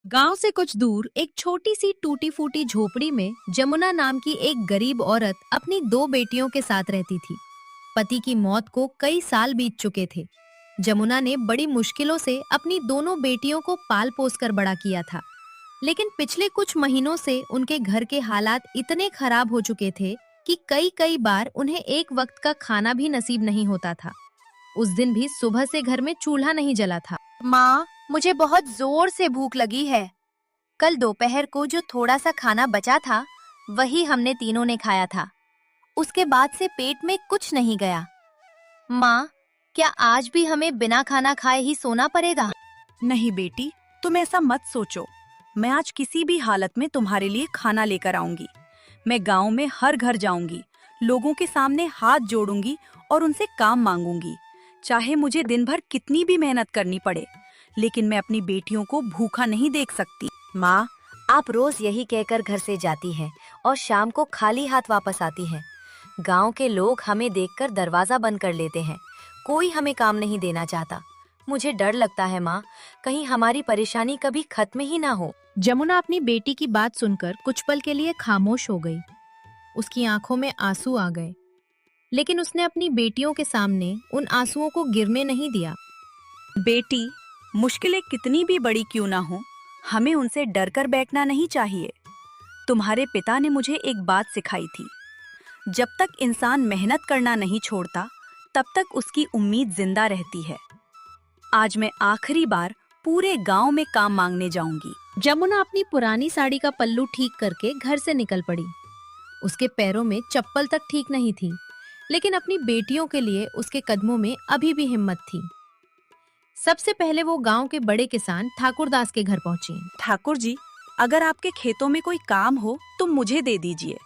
गांव से कुछ दूर एक छोटी सी टूटी फूटी झोपड़ी में जमुना नाम की एक गरीब औरत अपनी दो बेटियों के साथ रहती थी। पति की मौत को कई साल बीत चुके थे। जमुना ने बड़ी मुश्किलों से अपनी दोनों बेटियों को पाल पोस कर बड़ा किया था, लेकिन पिछले कुछ महीनों से उनके घर के हालात इतने खराब हो चुके थे कि कई कई बार उन्हें एक वक्त का खाना भी नसीब नहीं होता था। उस दिन भी सुबह से घर में चूल्हा नहीं जला था। माँ, मुझे बहुत जोर से भूख लगी है। कल दोपहर को जो थोड़ा सा खाना बचा था, वही हमने तीनों ने खाया था। उसके बाद से पेट में कुछ नहीं गया। माँ, क्या आज भी हमें बिना खाना खाए ही सोना पड़ेगा? नहीं बेटी, तुम ऐसा मत सोचो। मैं आज किसी भी हालत में तुम्हारे लिए खाना लेकर आऊंगी। मैं गांव में हर घर जाऊंगी, लोगों के सामने हाथ जोड़ूंगी और उनसे काम मांगूंगी। चाहे मुझे दिन भर कितनी भी मेहनत करनी पड़े, लेकिन मैं अपनी बेटियों को भूखा नहीं देख सकती। माँ, आप रोज यही कहकर घर से जाती हैं और शाम को खाली हाथ वापस आती हैं। गांव के लोग हमें देखकर दरवाजा बंद कर लेते हैं। कोई हमें काम नहीं देना चाहता। मुझे डर लगता है माँ, कहीं हमारी परेशानी कभी खत्म ही ना हो। जमुना अपनी बेटी की बात सुनकर कुछ पल के लिए खामोश हो गई। उसकी आंखों में आंसू आ गए, लेकिन उसने अपनी बेटियों के सामने उन आंसुओं को गिरने नहीं दिया। बेटी, मुश्किलें कितनी भी बड़ी क्यों ना हो, हमें उनसे डर कर बैठना नहीं चाहिए। तुम्हारे पिता ने मुझे एक बात सिखाई थी, जब तक इंसान मेहनत करना नहीं छोड़ता, तब तक उसकी उम्मीद जिंदा रहती है। आज मैं आखिरी बार पूरे गांव में काम मांगने जाऊंगी। जमुना अपनी पुरानी साड़ी का पल्लू ठीक करके घर से निकल पड़ी। उसके पैरों में चप्पल तक ठीक नहीं थी, लेकिन अपनी बेटियों के लिए उसके कदमों में अभी भी हिम्मत थी। सबसे पहले वो गांव के बड़े किसान ठाकुरदास के घर पहुंची। ठाकुर जी, अगर आपके खेतों में कोई काम हो तो मुझे दे दीजिए।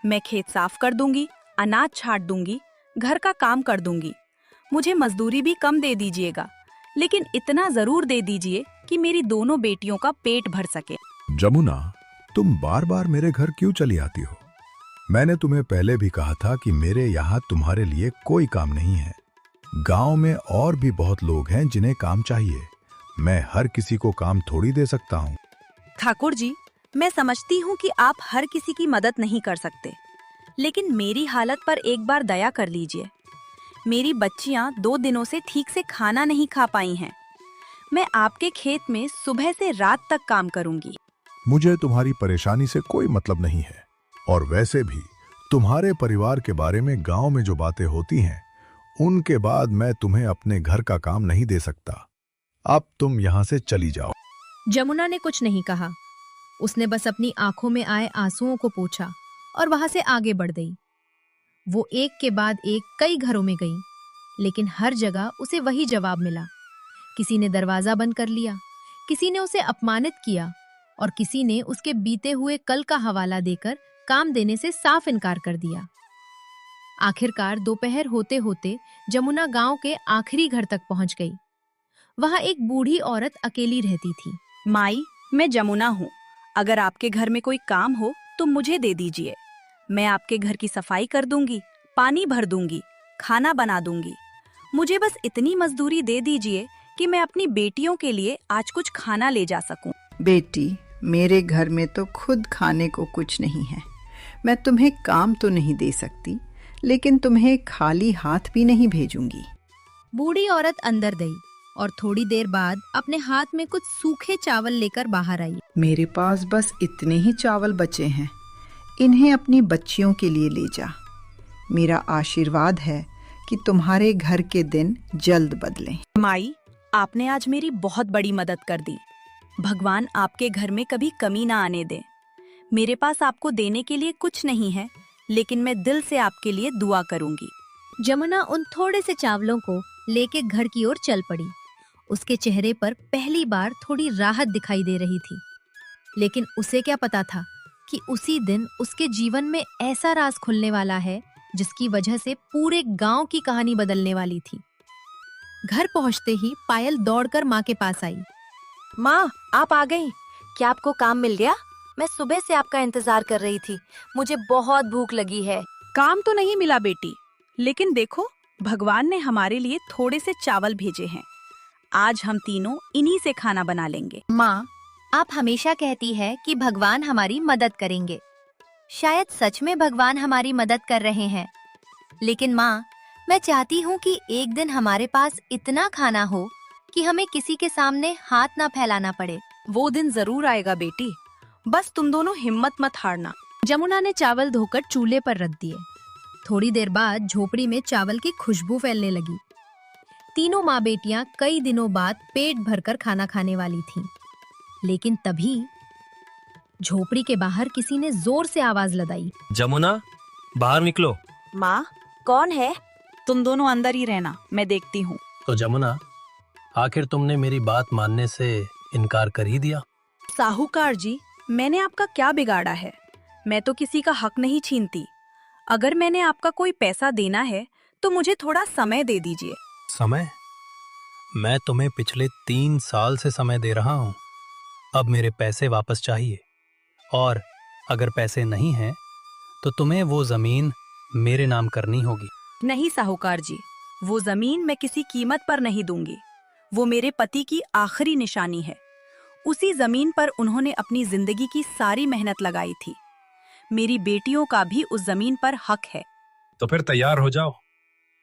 मैं खेत साफ कर दूंगी, अनाज छांट दूंगी, घर का काम कर दूंगी। मुझे मजदूरी भी कम दे दीजिएगा, लेकिन इतना जरूर दे दीजिए कि मेरी दोनों बेटियों का पेट भर सके। जमुना, तुम बार बार मेरे घर क्यों चली आती हो? मैंने तुम्हें पहले भी कहा था कि मेरे यहाँ तुम्हारे लिए कोई काम नहीं है। गांव में और भी बहुत लोग हैं जिन्हें काम चाहिए। मैं हर किसी को काम थोड़ी दे सकता हूँ। ठाकुर जी, मैं समझती हूँ कि आप हर किसी की मदद नहीं कर सकते, लेकिन मेरी हालत पर एक बार दया कर लीजिए। मेरी बच्चियाँ 2 दिनों से ठीक से खाना नहीं खा पाई हैं। मैं आपके खेत में सुबह से रात तक काम करूंगी। मुझे तुम्हारी परेशानी से कोई मतलब नहीं है, और वैसे भी तुम्हारे परिवार के बारे में गांव में जो बातें होती हैं, उनके बाद मैं तुम्हें अपने घर का काम नहीं दे सकता। अब तुम यहाँ से चली जाओ। जमुना ने कुछ नहीं कहा। उसने बस अपनी आंखों में आए आंसुओं को पोंछा और वहां से आगे बढ़ गई। वो एक के बाद एक कई घरों में गई, लेकिन हर जगह उसे वही जवाब मिला। किसी ने दरवाजा बंद कर लिया, किसी ने उसे अपमानित किया और किसी ने उसके बीते हुए कल का हवाला देकर काम देने से साफ इनकार कर दिया। आखिरकार दोपहर होते होते जमुना गांव के आखिरी घर तक पहुंच गई। वहां एक बूढ़ी औरत अकेली रहती थी। माई, मैं जमुना हूँ। अगर आपके घर में कोई काम हो तो मुझे दे दीजिए। मैं आपके घर की सफाई कर दूंगी, पानी भर दूंगी, खाना बना दूंगी। मुझे बस इतनी मजदूरी दे दीजिए कि मैं अपनी बेटियों के लिए आज कुछ खाना ले जा सकूं। बेटी, मेरे घर में तो खुद खाने को कुछ नहीं है। मैं तुम्हें काम तो नहीं दे सकती, लेकिन तुम्हें खाली हाथ भी नहीं भेजूंगी। बूढ़ी औरत अंदर गई और थोड़ी देर बाद अपने हाथ में कुछ सूखे चावल लेकर बाहर आई। मेरे पास बस इतने ही चावल बचे हैं, इन्हें अपनी बच्चियों के लिए ले जा। मेरा आशीर्वाद है कि तुम्हारे घर के दिन जल्द बदलें। माई, आपने आज मेरी बहुत बड़ी मदद कर दी। भगवान आपके घर में कभी कमी ना आने दे। मेरे पास आपको देने के लिए कुछ नहीं है, लेकिन मैं दिल से आपके लिए दुआ करूंगी। जमुना उन थोड़े से चावलों को लेके घर की ओर चल पड़ी। उसके चेहरे पर पहली बार थोड़ी राहत दिखाई दे रही थी, लेकिन उसे क्या पता था कि उसी दिन उसके जीवन में ऐसा राज खुलने वाला है जिसकी वजह से पूरे गांव की कहानी बदलने वाली थी। घर पहुंचते ही पायल दौड़कर माँ के पास आई। माँ, आप आ गई। क्या आपको काम मिल गया? मैं सुबह से आपका इंतजार कर रही थी। मुझे बहुत भूख लगी है। काम तो नहीं मिला बेटी, लेकिन देखो, भगवान ने हमारे लिए थोड़े से चावल भेजे हैं। आज हम तीनों इन्हीं से खाना बना लेंगे। माँ, आप हमेशा कहती है कि भगवान हमारी मदद करेंगे। शायद सच में भगवान हमारी मदद कर रहे हैं। लेकिन माँ, मैं चाहती हूँ कि एक दिन हमारे पास इतना खाना हो कि हमें किसी के सामने हाथ ना फैलाना पड़े। वो दिन जरूर आएगा बेटी, बस तुम दोनों हिम्मत मत हारना। जमुना ने चावल धोकर चूल्हे पर रख दिए। थोड़ी देर बाद झोपड़ी में चावल की खुशबू फैलने लगी। तीनों माँ बेटियां कई दिनों बाद पेट भरकर खाना खाने वाली थीं। लेकिन तभी झोपड़ी के बाहर किसी ने जोर से आवाज लगाई। जमुना, बाहर निकलो। माँ, कौन है? तुम दोनों अंदर ही रहना, मैं देखती हूँ। तो जमुना, आखिर तुमने मेरी बात मानने से इनकार कर ही दिया। साहूकार जी, मैंने आपका क्या बिगाड़ा है? मैं तो किसी का हक नहीं छीनती। अगर मैंने आपका कोई पैसा देना है तो मुझे थोड़ा समय दे दीजिए। समय? मैं तुम्हें पिछले 3 साल से समय दे रहा हूँ। अब मेरे पैसे वापस चाहिए, और अगर पैसे नहीं हैं तो तुम्हें वो जमीन मेरे नाम करनी होगी। नहीं साहूकार जी, वो जमीन मैं किसी कीमत पर नहीं दूंगी। वो मेरे पति की आखिरी निशानी है। उसी जमीन पर उन्होंने अपनी जिंदगी की सारी मेहनत लगाई थी। मेरी बेटियों का भी उस जमीन पर हक है। तो फिर तैयार हो जाओ।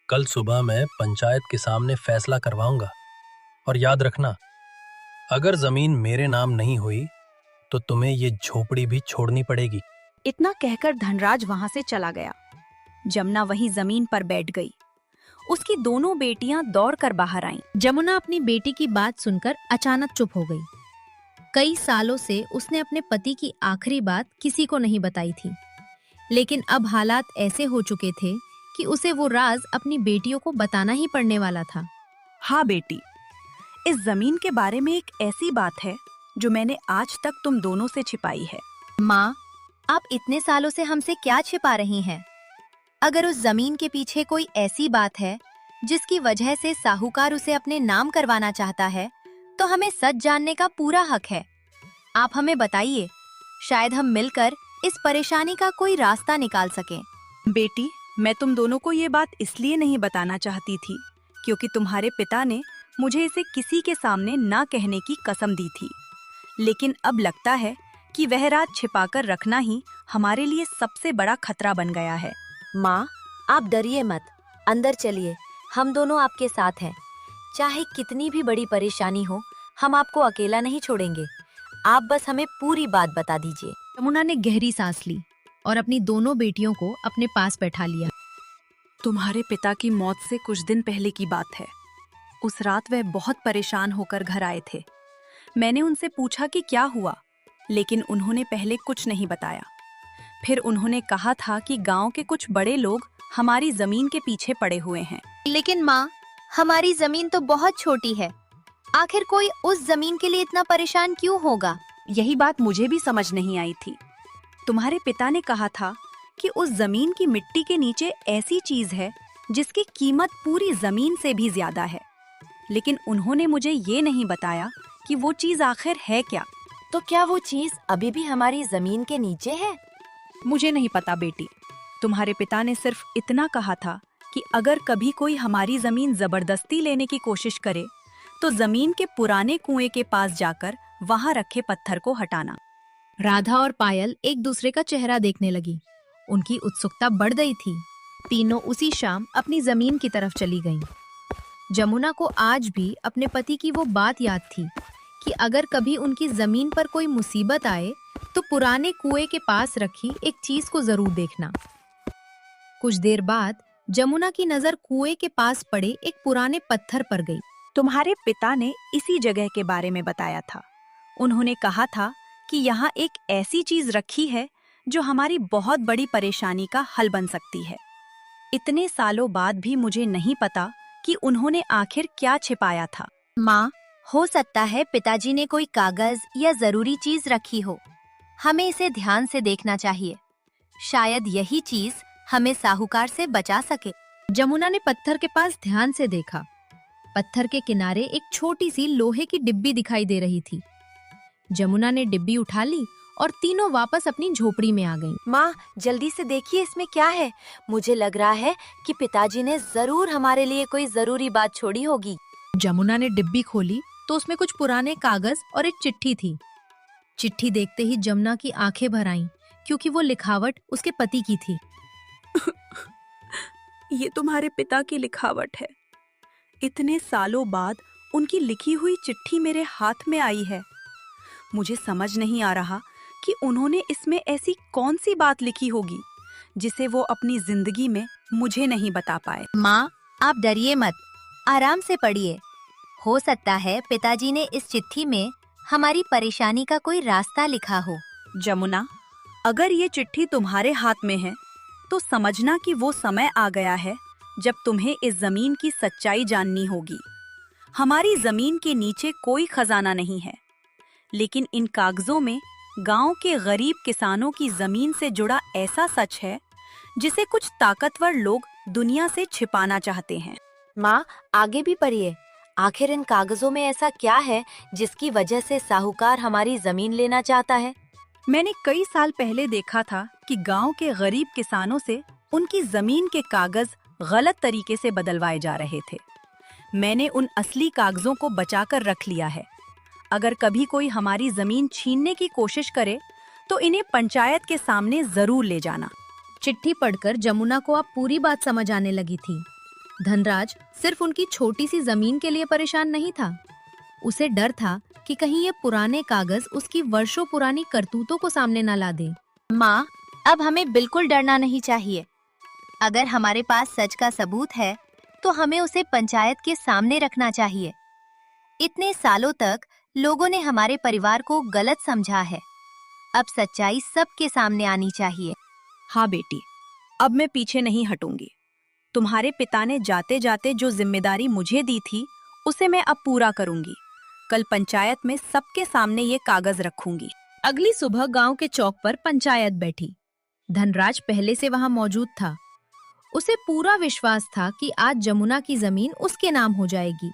कल सुबह मैं पंचायत के सामने फैसला करवाऊंगा। और याद रखना, अगर जमीन मेरे नाम नहीं हुई तो तुम्हें ये झोपड़ी भी छोड़नी पड़ेगी। इतना कहकर धनराज वहां से चला गया। जमुना वहीं जमीन पर बैठ गई। उसकी दोनों बेटियां दौड़कर बाहर आईं। जमुना अपनी बेटी की बात सुनकर अचानक चुप हो गई। कई सालों से उसने अपने पति की आखिरी बात किसी को नहीं बताई थी, लेकिन अब हालात ऐसे हो चुके थे कि उसे वो राज अपनी बेटियों को बताना ही पड़ने वाला था। हाँ बेटी, इस जमीन के बारे में एक ऐसी बात है जो मैंने आज तक तुम दोनों से छिपाई है। माँ, आप इतने सालों से हमसे क्या छिपा रही हैं? अगर उस जमीन के पीछे कोई ऐसी बात है जिसकी वजह से साहूकार उसे अपने नाम करवाना चाहता है, तो हमें सच जानने का पूरा हक है। आप हमें बताइए, शायद हम मिलकर इस परेशानी का कोई रास्ता निकाल सकें। बेटी, मैं तुम दोनों को ये बात इसलिए नहीं बताना चाहती थी क्योंकि तुम्हारे पिता ने मुझे इसे किसी के सामने ना कहने की कसम दी थी। लेकिन अब लगता है कि वह राज छिपाकर रखना ही हमारे लिए सबसे बड़ा खतरा बन गया है। माँ, आप डरिए मत, अंदर चलिए, हम दोनों आपके साथ हैं। चाहे कितनी भी बड़ी परेशानी हो, हम आपको अकेला नहीं छोड़ेंगे। आप बस हमें पूरी बात बता दीजिए। जमुना ने गहरी सांस ली और अपनी दोनों बेटियों को अपने पास बैठा लिया। तुम्हारे पिता की मौत से कुछ दिन पहले की बात है। उस रात वह बहुत परेशान होकर घर आए थे। मैंने उनसे पूछा कि क्या हुआ, लेकिन उन्होंने पहले कुछ नहीं बताया। फिर उन्होंने कहा था कि गांव के कुछ बड़े लोग हमारी जमीन के पीछे पड़े हुए हैं। लेकिन माँ, हमारी जमीन तो बहुत छोटी है। आखिर कोई उस जमीन के लिए इतना परेशान क्यों होगा? यही बात मुझे भी समझ नहीं आई थी। तुम्हारे पिता ने कहा था कि उस जमीन की मिट्टी के नीचे ऐसी चीज है जिसकी कीमत पूरी जमीन से भी ज्यादा है। लेकिन उन्होंने मुझे ये नहीं बताया कि वो चीज आखिर है क्या। तो क्या वो चीज अभी भी हमारी जमीन के नीचे है? मुझे नहीं पता बेटी। तुम्हारे पिता ने सिर्फ इतना कहा था कि अगर कभी कोई हमारी जमीन जबरदस्ती लेने की कोशिश करे तो जमीन के पुराने कुएं के पास जाकर वहां रखे पत्थर को हटाना। राधा और पायल एक दूसरे का चेहरा देखने लगी। उनकी उत्सुकता बढ़ गई थी। तीनों उसी शाम अपनी जमीन की तरफ चली गईं। जमुना को आज भी अपने पति की वो बात याद थी कि अगर कभी उनकी जमीन पर कोई मुसीबत आए तो पुराने कुएं के पास रखी एक चीज को जरूर देखना। कुछ देर बाद जमुना की नजर कुएं के पास पड़े एक पुराने पत्थर पर गई। तुम्हारे पिता ने इसी जगह के बारे में बताया था। उन्होंने कहा था कि यहाँ एक ऐसी चीज रखी है जो हमारी बहुत बड़ी परेशानी का हल बन सकती है। इतने सालों बाद भी मुझे नहीं पता कि उन्होंने आखिर क्या छिपाया था। माँ, हो सकता है पिताजी ने कोई कागज या जरूरी चीज रखी हो। हमें इसे ध्यान से देखना चाहिए। शायद यही चीज हमें साहूकार से बचा सके। जमुना ने पत्थर के पास ध्यान से देखा। पत्थर के किनारे एक छोटी सी लोहे की डिब्बी दिखाई दे रही थी। जमुना ने डिब्बी उठा ली और तीनों वापस अपनी झोपड़ी में आ गईं। माँ, जल्दी से देखिए इसमें क्या है। मुझे लग रहा है कि पिताजी ने जरूर हमारे लिए कोई जरूरी बात छोड़ी होगी। जमुना ने डिब्बी खोली तो उसमें कुछ पुराने कागज और एक चिट्ठी थी। चिट्ठी देखते ही जमुना की आंखें भर आईं, क्योंकि वो लिखावट उसके पति की थी। ये तुम्हारे पिता की लिखावट है। इतने सालों बाद उनकी लिखी हुई चिट्ठी मेरे हाथ में आई है। मुझे समझ नहीं आ रहा कि उन्होंने इसमें ऐसी कौन सी बात लिखी होगी जिसे वो अपनी जिंदगी में मुझे नहीं बता पाए। माँ, आप डरिए मत, आराम से पढ़िए। हो सकता है पिताजी ने इस चिट्ठी में हमारी परेशानी का कोई रास्ता लिखा हो। जमुना, अगर ये चिट्ठी तुम्हारे हाथ में है तो समझना कि वो समय आ गया है जब तुम्हें इस जमीन की सच्चाई जाननी होगी। हमारी जमीन के नीचे कोई खजाना नहीं है, लेकिन इन कागजों में गांव के गरीब किसानों की जमीन से जुड़ा ऐसा सच है जिसे कुछ ताकतवर लोग दुनिया से छिपाना चाहते हैं। माँ, आगे भी पढ़िए। आखिर इन कागजों में ऐसा क्या है जिसकी वजह से साहूकार हमारी जमीन लेना चाहता है? मैंने कई साल पहले देखा था कि गांव के गरीब किसानों से उनकी जमीन के कागज गलत तरीके से बदलवाए जा रहे थे। मैंने उन असली कागजों को बचाकर रख लिया है। अगर कभी कोई हमारी जमीन छीनने की कोशिश करे तो इन्हें पंचायत के सामने जरूर ले जाना। चिट्ठी पढ़कर जमुना को अब पूरी बात समझ आने लगी थी। धनराज सिर्फ उनकी छोटी सी जमीन के लिए परेशान नहीं था। उसे डर था कि कहीं ये पुराने कागज उसकी वर्षों पुरानी करतूतों को सामने न ला दे। माँ, अब हमें बिल्कुल डरना नहीं चाहिए। अगर हमारे पास सच का सबूत है तो हमें उसे पंचायत के सामने रखना चाहिए। इतने सालों तक लोगों ने हमारे परिवार को गलत समझा है। अब सच्चाई सबके सामने आनी चाहिए। हाँ बेटी, अब मैं पीछे नहीं हटूंगी। तुम्हारे पिता ने जाते जाते जो जिम्मेदारी मुझे दी थी उसे मैं अब पूरा करूंगी। कल पंचायत में सबके सामने ये कागज रखूंगी। अगली सुबह गांव के चौक पर पंचायत बैठी। धनराज पहले से वहां मौजूद था। उसे पूरा विश्वास था कि आज जमुना की जमीन उसके नाम हो जाएगी।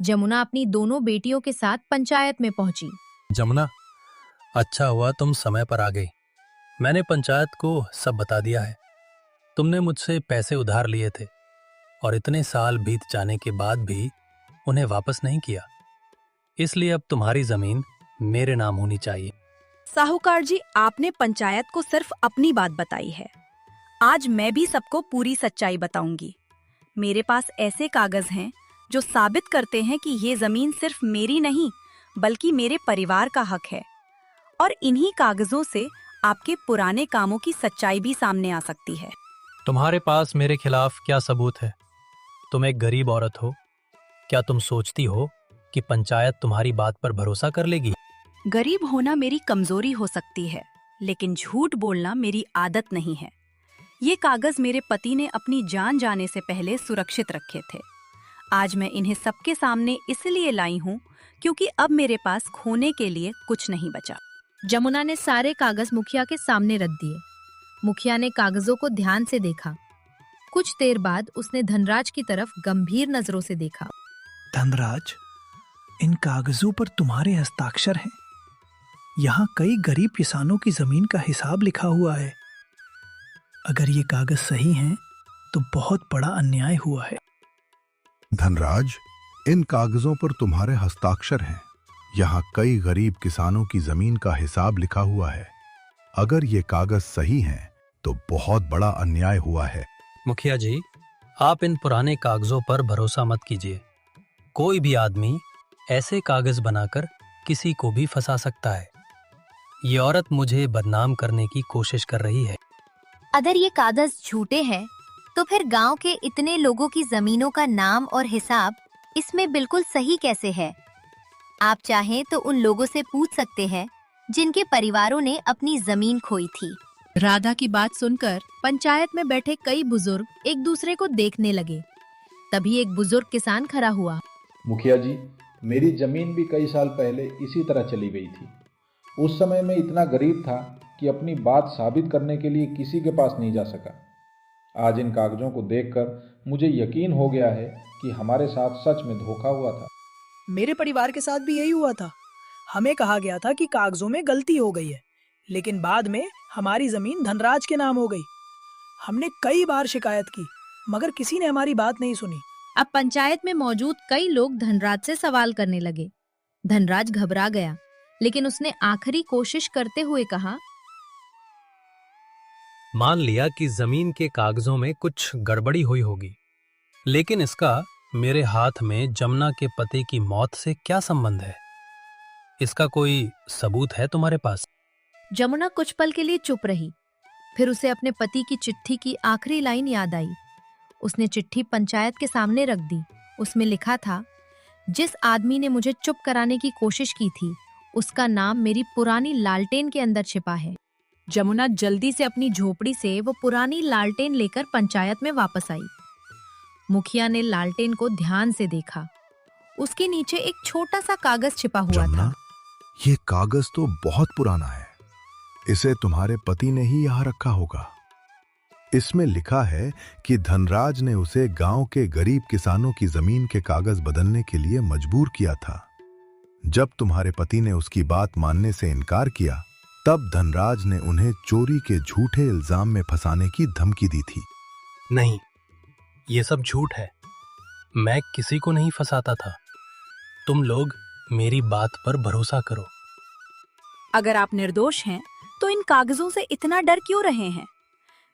जमुना अपनी दोनों बेटियों के साथ पंचायत में पहुंची। जमुना, अच्छा हुआ तुम समय पर आ गई। मैंने पंचायत को सब बता दिया है। तुमने मुझसे पैसे उधार लिए थे और इतने साल बीत जाने के बाद भी उन्हें वापस नहीं किया। इसलिए अब तुम्हारी जमीन मेरे नाम होनी चाहिए। साहूकार जी, आपने पंचायत को सिर्फ अपनी बात बताई है। आज मैं भी सबको पूरी सच्चाई बताऊंगी। मेरे पास ऐसे कागज हैं जो साबित करते हैं कि ये जमीन सिर्फ मेरी नहीं बल्कि मेरे परिवार का हक है। और इन्हीं कागजों से आपके पुराने कामों की सच्चाई भी सामने आ सकती है। तुम्हारे पास मेरे खिलाफ क्या सबूत है? तुम एक गरीब औरत हो। क्या तुम सोचती हो कि पंचायत तुम्हारी बात पर भरोसा कर लेगी? गरीब होना मेरी कमजोरी हो सकती है, लेकिन झूठ बोलना मेरी आदत नहीं है। ये कागज मेरे पति ने अपनी जान जाने से पहले सुरक्षित रखे थे। आज मैं इन्हें सबके सामने इसलिए लाई हूँ क्योंकि अब मेरे पास खोने के लिए कुछ नहीं बचा। जमुना ने सारे कागज मुखिया के सामने रख दिए। मुखिया ने कागजों को ध्यान से देखा। कुछ देर बाद उसने धनराज की तरफ गंभीर नजरों से देखा। धनराज, इन कागजों पर तुम्हारे हस्ताक्षर हैं। यहाँ कई गरीब किसानों की जमीन का हिसाब लिखा हुआ है। अगर ये कागज सही हैं, तो बहुत बड़ा अन्याय हुआ है। धनराज, इन कागजों पर तुम्हारे हस्ताक्षर हैं। यहाँ कई गरीब किसानों की जमीन का हिसाब लिखा हुआ है। अगर ये कागज सही हैं, तो बहुत बड़ा अन्याय हुआ है। मुखिया जी, आप इन पुराने कागजों पर भरोसा मत कीजिए। कोई भी आदमी ऐसे कागज बनाकर किसी को भी फंसा सकता है। ये औरत मुझे बदनाम करने की कोशिश कर रही है। अगर ये कागज झूठे हैं तो फिर गांव के इतने लोगों की जमीनों का नाम और हिसाब इसमें बिल्कुल सही कैसे है? आप चाहें तो उन लोगों से पूछ सकते हैं जिनके परिवारों ने अपनी जमीन खोई थी। राधा की बात सुनकर पंचायत में बैठे कई बुजुर्ग एक दूसरे को देखने लगे। तभी एक बुजुर्ग किसान खड़ा हुआ। मुखिया जी, मेरी जमीन भी कई साल पहले इसी तरह चली गई थी। उस समय मैं इतना गरीब था कि अपनी बात साबित करने के लिए किसी के पास नहीं जा सका। आज इन कागजों को देखकर मुझे यकीन हो गया है कि हमारे साथ सच में धोखा हुआ था। मेरे परिवार के साथ भी यही हुआ था। हमें कहा गया था कि कागजों में गलती हो गई है, लेकिन बाद में हमारी जमीन धनराज के नाम हो गई। हमने कई बार शिकायत की, मगर किसी ने हमारी बात नहीं सुनी। अब पंचायत में मौजूद कई लोग धनराज से सवाल करने लगे। धनराज घबरा गया, लेकिन उसने आखिरी कोशिश करते हुए कहा, मान लिया कि जमीन के कागजों में कुछ गड़बड़ी हुई होगी, लेकिन इसका मेरे हाथ में जमुना के पति की मौत से क्या संबंध है? इसका कोई सबूत है तुम्हारे पास? जमुना कुछ पल के लिए चुप रही। फिर उसे अपने पति की चिट्ठी की आखिरी लाइन याद आई। उसने चिट्ठी पंचायत के सामने रख दी। उसमें लिखा था, जिस आदमी ने मुझे चुप कराने की कोशिश की थी, उसका नाम मेरी पुरानी लालटेन के अंदर छिपा है। जमुना जल्दी से अपनी झोपड़ी से वो पुरानी लालटेन लेकर पंचायत में वापस आई। मुखिया ने लालटेन को ध्यान से देखा। उसके नीचे एक छोटा सा कागज छिपा हुआ जमुना, था। ये कागज तो बहुत पुराना है। इसे तुम्हारे पति ने ही यहां रखा होगा। इसमें लिखा है कि धनराज ने उसे गांव के गरीब किसानों की जमीन के कागज बदलने के लिए मजबूर किया था। जब तुम्हारे पति ने उसकी बात मानने से इनकार किया, तब धनराज ने उन्हें चोरी के झूठे इल्जाम में फंसाने की धमकी दी थी। नहीं, ये सब झूठ है। मैं किसी को नहीं फंसाता था। तुम लोग मेरी बात पर भरोसा करो। अगर आप निर्दोष हैं तो इन कागजों से इतना डर क्यों रहे हैं?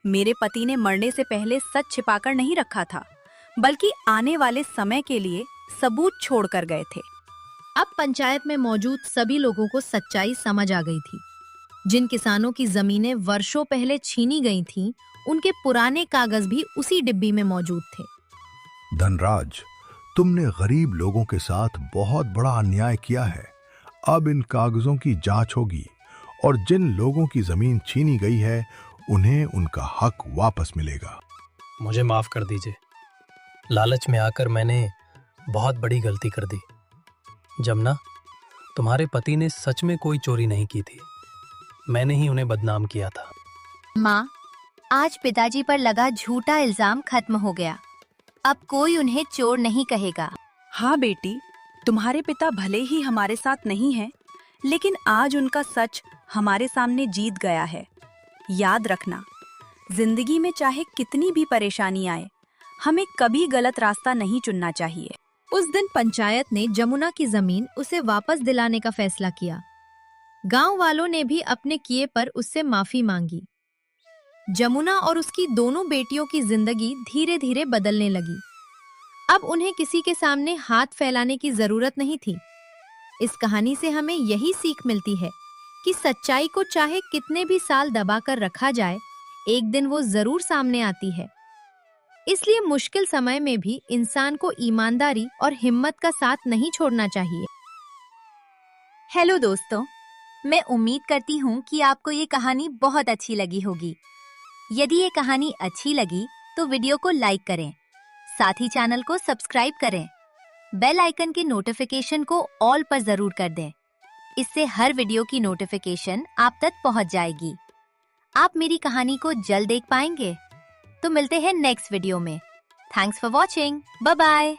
मेरे पति ने मरने से पहले सच छिपाकर नहीं रखा था, बल्कि आने वाले समय के लिए सबूत छोड़कर गए थे। अब पंचायत में मौजूद सभी लोगों को सच्चाई समझ आ गई थी। जिन किसानों की जमीनें वर्षों पहले छीनी गई थीं, उनके पुराने कागज भी उसी डिब्बी में मौजूद थे। धनराज, तुमने गरीब लोगों के साथ बहुत बड़ा अन्याय किया है। अब इन कागजों की जांच होगी और जिन लोगों की जमीन छीनी गई है, उन्हें उनका हक वापस मिलेगा। मुझे माफ कर दीजिए। लालच में आकर मैंने बहुत बड़ी गलती कर दी। जमुना, तुम्हारे पति ने सच में कोई चोरी नहीं की थी। मैंने ही उन्हें बदनाम किया था। माँ, आज पिताजी पर लगा झूठा इल्जाम खत्म हो गया। अब कोई उन्हें चोर नहीं कहेगा। हाँ बेटी, तुम्हारे पिता भले ही हमारे साथ नहीं हैं, लेकिन आज उनका सच हमारे सामने जीत गया है। याद रखना, जिंदगी में चाहे कितनी भी परेशानी आए, हमें कभी गलत रास्ता नहीं चुनना चाहिए। उस दिन पंचायत ने जमुना की जमीन उसे वापस दिलाने का फैसला किया। गांव वालों ने भी अपने किए पर उससे माफी मांगी। जमुना और उसकी दोनों बेटियों की जिंदगी धीरे धीरे बदलने लगी। अब उन्हें किसी के सामने हाथ फैलाने की जरूरत नहीं थी। इस कहानी से हमें यही सीख मिलती है कि सच्चाई को चाहे कितने भी साल दबाकर रखा जाए, एक दिन वो जरूर सामने आती है। इसलिए मुश्किल समय में भी इंसान को ईमानदारी और हिम्मत का साथ नहीं छोड़ना चाहिए। हेलो दोस्तों, मैं उम्मीद करती हूँ कि आपको ये कहानी बहुत अच्छी लगी होगी। यदि ये कहानी अच्छी लगी तो वीडियो को लाइक करें, साथ ही चैनल को सब्सक्राइब करें। बेल आइकन के नोटिफिकेशन को ऑल पर जरूर कर दें। इससे हर वीडियो की नोटिफिकेशन आप तक पहुंच जाएगी। आप मेरी कहानी को जल्द देख पाएंगे। तो मिलते हैं नेक्स्ट वीडियो में। Thanks for watching. Bye bye.